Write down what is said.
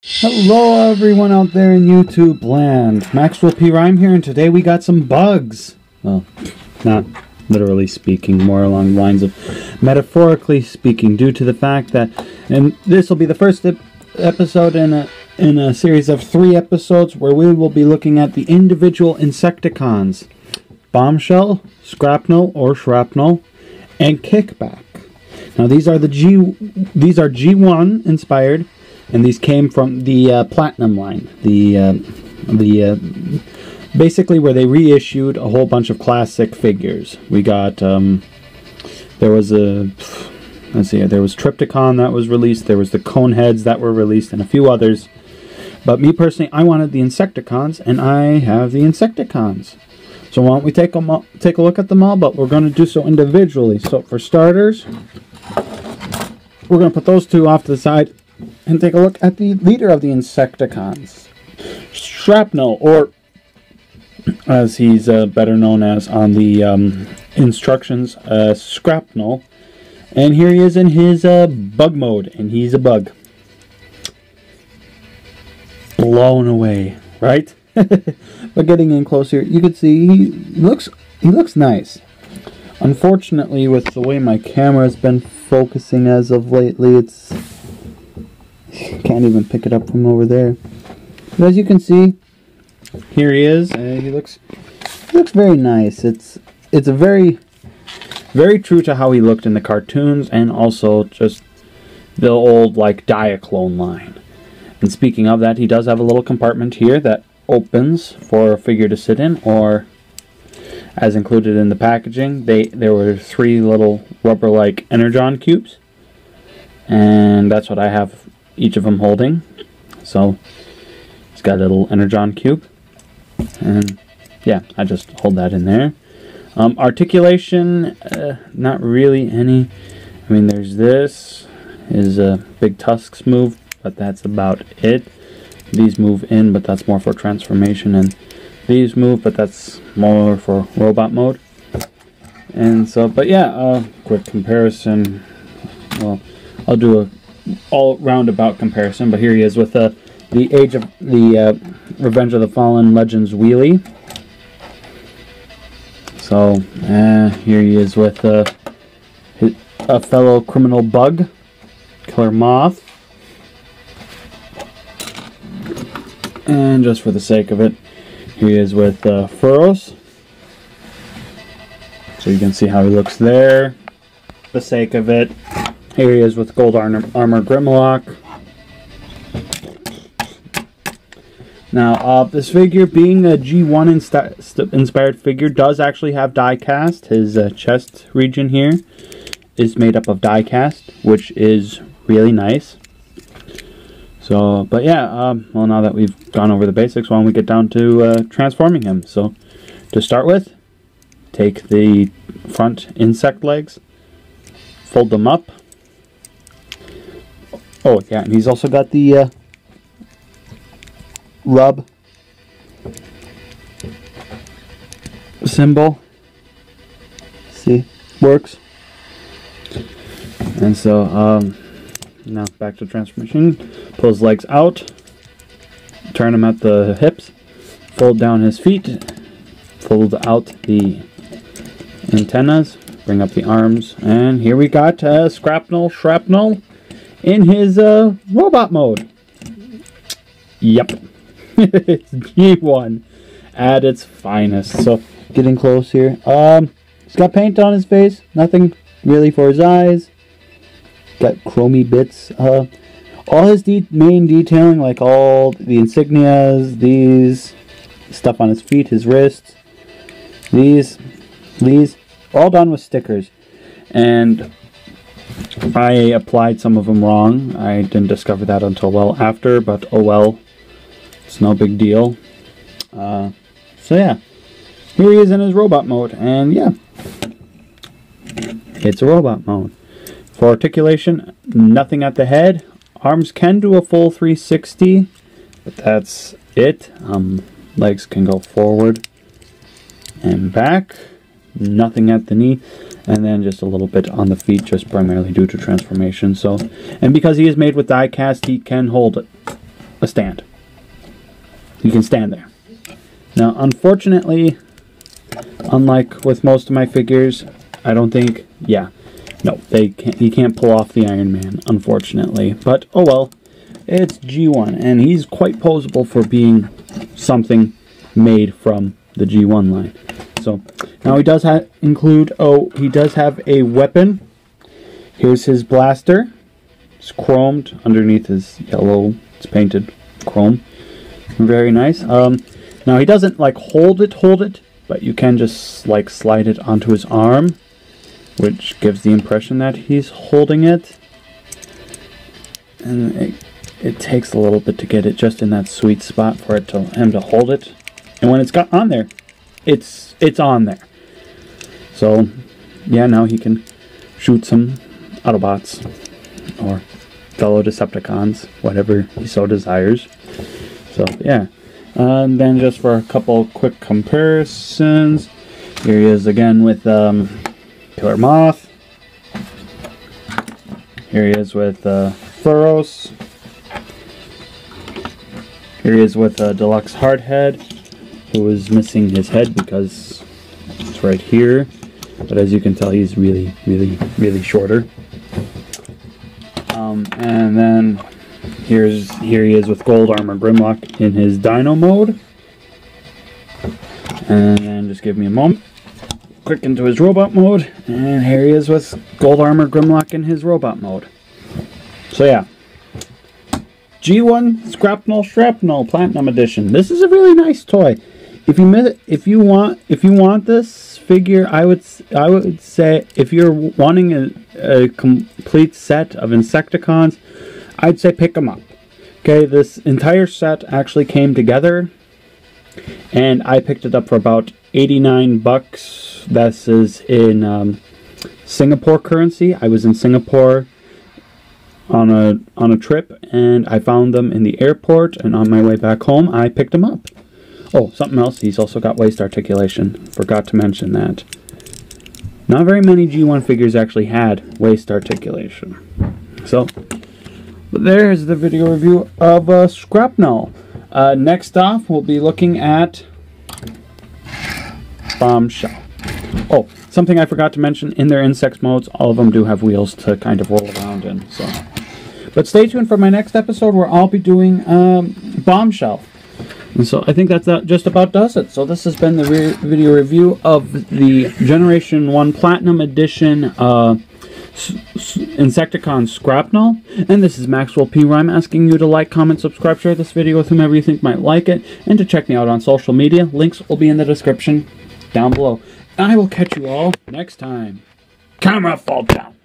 Hello everyone out there in YouTube land. Maxwell P. Rhyme here, and today we got some bugs. Well, not literally speaking, more along the lines of metaphorically speaking, due to the fact that, and this will be the first episode in a series of 3 episodes where we will be looking at the individual Insecticons: Bombshell, Scrapnel or Shrapnel, and Kickback. Now these are G1 inspired. And these came from the Platinum line, basically where they reissued a whole bunch of classic figures. We got there was Triptychon that was released, there was the Coneheads that were released, and a few others. But me personally, I wanted the Insecticons, and I have the Insecticons. So why don't we take a look at them all? But we're going to do so individually. So for starters, we're going to put those two off to the side and take a look at the leader of the Insecticons, Shrapnel, or as he's better known as on the instructions, Scrapnel. And here he is in his bug mode, and he's a bug. Blown away, right? But getting in closer, you can see he looks nice. Unfortunately, with the way my camera has been focusing as of lately, it's can't even pick it up from over there. But as you can see, here he is, and he looks very nice. It's a very true to how he looked in the cartoons, and also just the old like Diaclone line. And speaking of that, he does have a little compartment here that opens for a figure to sit in, or as included in the packaging, there were 3 little rubber-like Energon cubes, and that's what I have each of them holding. So he's got a little Energon cube, and yeah, I just hold that in there. Articulation, not really any. I mean, there's this, his big tusks move, but that's about it. These move in, but that's more for transformation, and these move, but that's more for robot mode. And so, but yeah, quick comparison. Well, I'll do a all roundabout comparison, but here he is with the Revenge of the Fallen Legends wheelie. So here he is with a fellow criminal bug, Killer Moth. And just for the sake of it, here he is with Furos. So you can see how he looks there. For the sake of it, here he is with Gold Armor Grimlock. Now, this figure, being a G1 inspired figure, does actually have die cast. His chest region here is made up of die cast, which is really nice. So, but yeah, well, now that we've gone over the basics, why don't we get down to transforming him? So, to start with, take the front insect legs, fold them up. Oh yeah, and he's also got the rub symbol. See, works. And so now back to transformation. Pull his legs out, turn him at the hips, fold down his feet, fold out the antennas, bring up the arms, and here we got Shrapnel in his robot mode. Yep. It's G1 at its finest. So getting close here. He's got paint on his face. Nothing really for his eyes. Got chromey bits. All his main detailing, like all the insignias, these stuff on his feet, his wrists, these, all done with stickers. And I applied some of them wrong. I didn't discover that until well after, but oh well, it's no big deal. So yeah, here he is in his robot mode, and yeah, it's a robot mode. For articulation, nothing at the head. Arms can do a full 360, but that's it. Legs can go forward and back. Nothing at the knee. And then just a little bit on the feet, just primarily due to transformation. So, and because he is made with die cast, he can hold a stand. He can stand there. Now, unfortunately, unlike with most of my figures, I don't think, yeah, no, he can't pull off the Iron Man, unfortunately. But, oh well, it's G1, and he's quite posable for being something made from the G1 line. So, now he does include, he does have a weapon. Here's his blaster. It's chromed underneath his yellow, it's painted chrome. Very nice. Now he doesn't like hold it, but you can just like slide it onto his arm, which gives the impression that he's holding it. And it takes a little bit to get it just in that sweet spot for him to hold it. And when it's got on there, it's on there. So yeah, now he can shoot some Autobots or fellow Decepticons, whatever he so desires. So yeah. And then just for a couple quick comparisons, here he is again with Killer Moth. Here he is with Thuros. Here he is with Deluxe Hardhead, who is missing his head because it's right here. But as you can tell, he's really, really, really shorter. And then here he is with Gold Armor Grimlock in his Dino mode. And then just give me a moment. Click into his robot mode. And here he is with Gold Armor Grimlock in his robot mode. So yeah. G1 Scrapnel Platinum Edition. This is a really nice toy. If you want this figure, I would say if you're wanting a complete set of Insecticons, I'd say pick them up. Okay, this entire set actually came together, and I picked it up for about 89 bucks. This is in Singapore currency. I was in Singapore on a trip, and I found them in the airport, and on my way back home, I picked them up. Oh, something else, he's also got waist articulation. Forgot to mention that. Not very many G1 figures actually had waist articulation. So, but there's the video review of Scrapnel. Next off, we'll be looking at Bombshell. Oh, something I forgot to mention, in their insect modes, all of them do have wheels to kind of roll around in. So, but stay tuned for my next episode where I'll be doing Bombshell. And so I think that just about does it. So this has been the video review of the Generation 1 Platinum Edition Insecticon Scrapnel. And this is Maxwell P. Rhyme asking you to like, comment, subscribe, share this video with whomever you think might like it, and to check me out on social media. Links will be in the description down below. And I will catch you all next time. Camera fall down.